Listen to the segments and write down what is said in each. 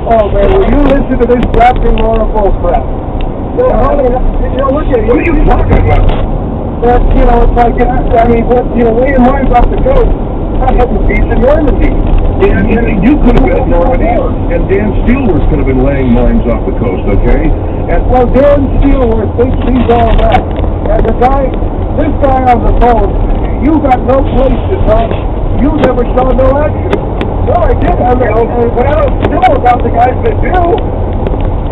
Oh, man, will you listen to this grappling load of bull crap? Look at it. What are you talking about? But, it's like, where your mind's off the coast, I haven't been in Normandy. Dan, you could have been in Normandy, and Dan Steelworth could have been laying mines off the coast, okay? Well, Dan Steelworth thinks he's all right. And this guy on the phone, you got no place to talk. You never saw no action. No, I did. But I don't know about the guys that do.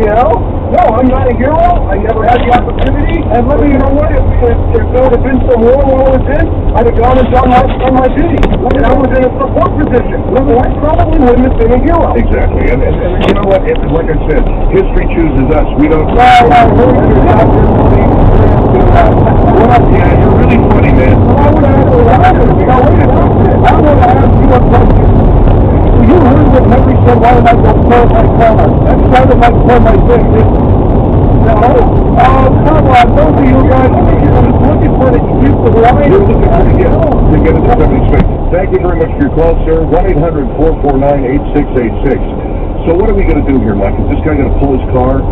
No, I'm not a hero. I never had the opportunity. And let me know what, if there would have been some war while I was in, I'd have gone and done my duty. And I was in a support position. I probably wouldn't have been a hero. Exactly. And you know what? Like I said, history chooses us. We don't... Yeah, you're really funny, man. I want to ask you a question. You heard what Henry said, why did I go pull my car? That sounded like pull my dick, didn't it? No? Oh, come on, those of you guys, I'm looking for an excuse to lie. You're looking for to get into somebody's face. Thank you very much for your call, sir. 1-800-449-8686. So what are we going to do here, Mike? Is this guy going to pull his car?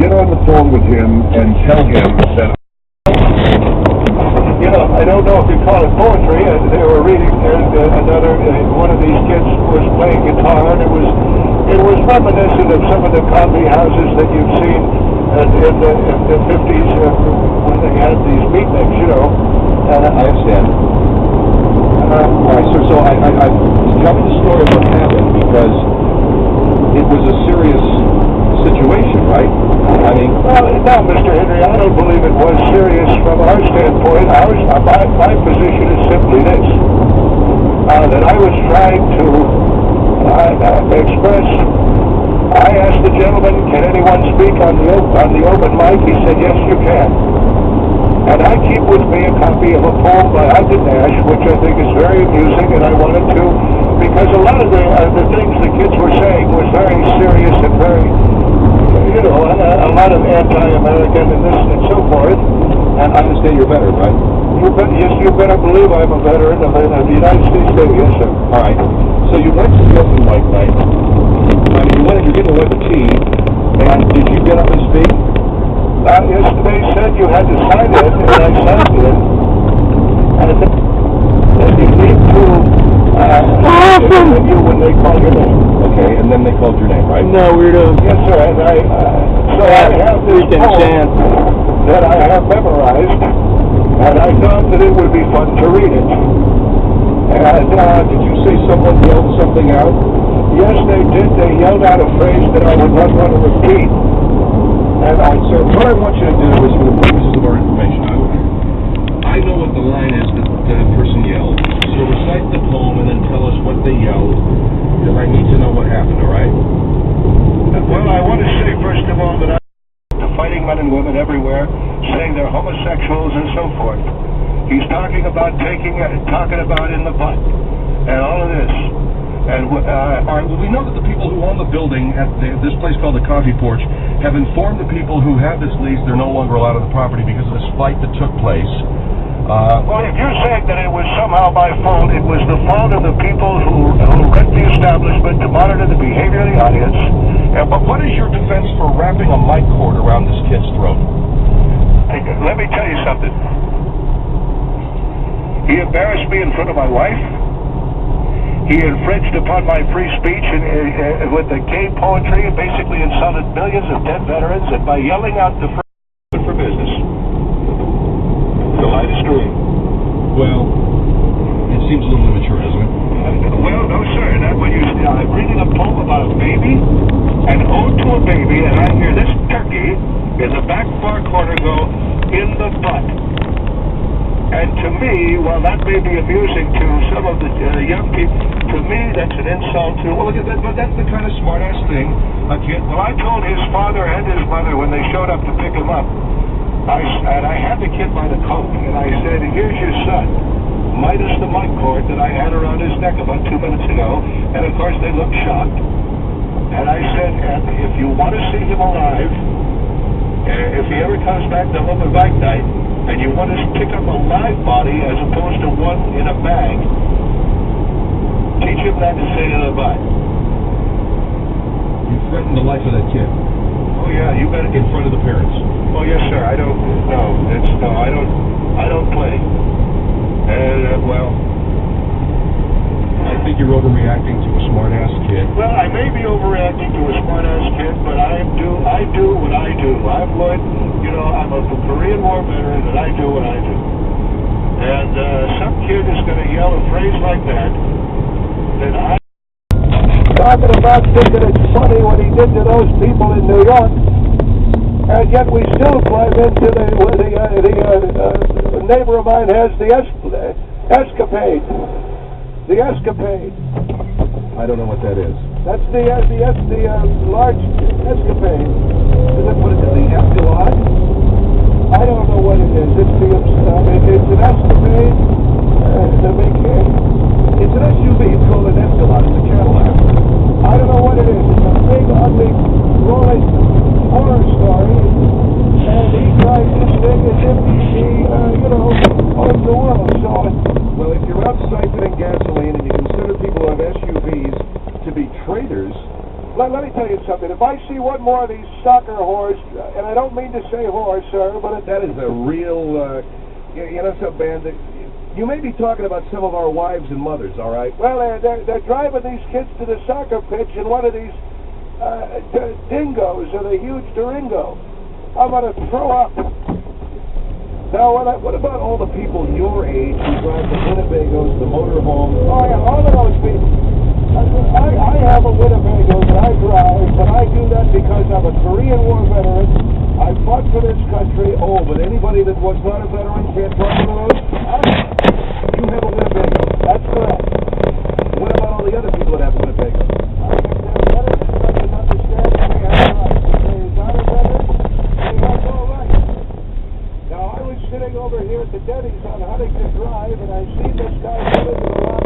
Get on the phone with him and tell him that... I don't know if you call it poetry. They were reading one of these kids was playing guitar, and it was reminiscent of some of the coffee houses that you've seen in the 50s when they had these beatniks, And I understand. All right, sir. So I tell me the story of what happened, because it was a serious situation, right? No, Mr. Henry, I don't believe it was serious from our standpoint. My position is simply this, that I was trying to express. I asked the gentleman, can anyone speak on the open mic? He said, yes, you can. And I keep with me a copy of a poem by Ogden Nash, which I think is very amusing, and I wanted to, because a lot of the things the kids were saying was very serious and very, a lot of anti-American and this and so forth. And I understand you're a veteran, right? Yes, you better believe I'm a veteran of the United States Navy, yes, sir. All right. So you went to the open mic night. You went and you're getting away with tea, and did you get up and speak? Yes, they said you had to sign it, and I signed it. And you need to you when they call your name. Okay, and then they called your name, right? No, weirdo. Yes, sir. And I have this poem that I have memorized, and I thought that it would be fun to read it. And did you say someone yelled something out? Yes, they did. They yelled out a phrase that I would not want to repeat. And sir, what I want you to do is, for the purposes of our information, I know what the line is that the person yelled. So recite the poem and then tell us what they yelled, because I need to know what happened, all right? Well, I want to say, first of all, that I'm fighting men and women everywhere, saying they're homosexuals and so forth. He's talking about talking about in the butt, and all of this. And all right, well, we know that the people who own the building at this place called the Coffee Porch have informed the people who have this lease they're no longer allowed on the property because of this fight that took place. Well, if you're saying that it was somehow my fault, it was the fault of the people who rent the establishment to monitor the behavior of the audience. But what is your defense for wrapping a mic cord around this kid's throat? Let me tell you something. He embarrassed me in front of my wife. He infringed upon my free speech with the gay poetry and basically insulted millions of dead veterans, and by yelling out the phrase for business. So I disagree. Well, it seems a little immature, doesn't it? Well, no, sir. I'm reading a poem about a baby, an ode to a baby, and I hear this turkey in the back far corner go, in the butt. And to me, while that may be amusing to some of the young people, to me that's an insult to, well, look at that, but that's the kind of smart-ass thing a kid. Well, I told his father and his mother when they showed up to pick him up, and I had the kid by the coat, and I said, here's your son, minus the mic cord that I had around his neck about 2 minutes ago, and of course they looked shocked. And I said, and if you want to see him alive, if he ever comes back to open mic night, and you want to pick up a live body as opposed to one in a bag, teach him not to say to the butt. You threatened the life of that kid Oh yeah, you better in front of the parents. Oh yes, sir. I don't play. Well, I think you're overreacting to a smart-ass kid. well, I may be overreacting to a smart-ass kid, but I do what I do. I've learned, I'm a Korean War veteran, and I do what I do. And some kid is going to yell a phrase like that, then I... Talking about thinking it's funny what he did to those people in New York, and yet we still climb into the neighbor of mine has the escapade. The escapade. I don't know what that is. That's the large escapade. What is it, the Escalade? I don't know what it is. It's an escapade. It's an SUV. It's called an Escalade. It's a Cadillac. I don't know what it is. It's a big, ugly, rolling horror story. And he drives this thing as if he owns the world. So, Well, if you're out siphoning gasoline and you consider people who have SUVs to be traitors, let me tell you something. If I see one more of these soccer whores, and I don't mean to say whore, sir, but that is a real, Bandit. You may be talking about some of our wives and mothers, all right? well, they're driving these kids to the soccer pitch in one of these dingoes or the huge Durango. I'm going to throw up. Now, what about all the people your age who drive the Winnebagos, the motorhomes? Oh, yeah, all of those people. I have a Winnebago that I drive, but I do that because I'm a Korean War veteran. I fought for this country. Oh, but anybody that was not a veteran can't drive one of those? You have a Winnebago. That's correct. What about all the other people that have a Winnebago? I think they're veterans doesn't understand that they have rights. If they're not a veteran, they have no rights. Now, I was sitting over here at the Denny's on Huntington Drive, and I see this guy coming to the lot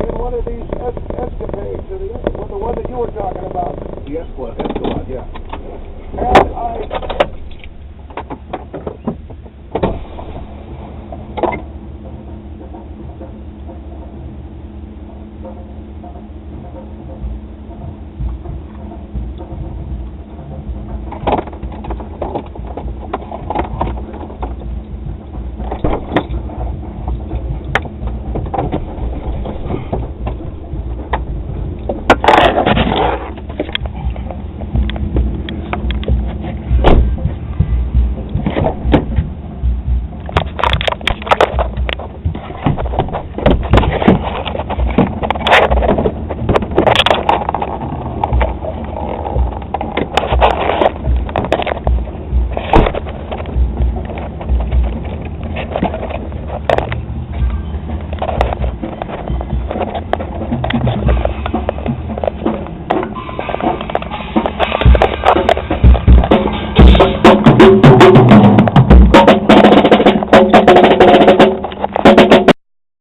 in one of these escapades, or the one that you were talking about. The Escalade, yeah. And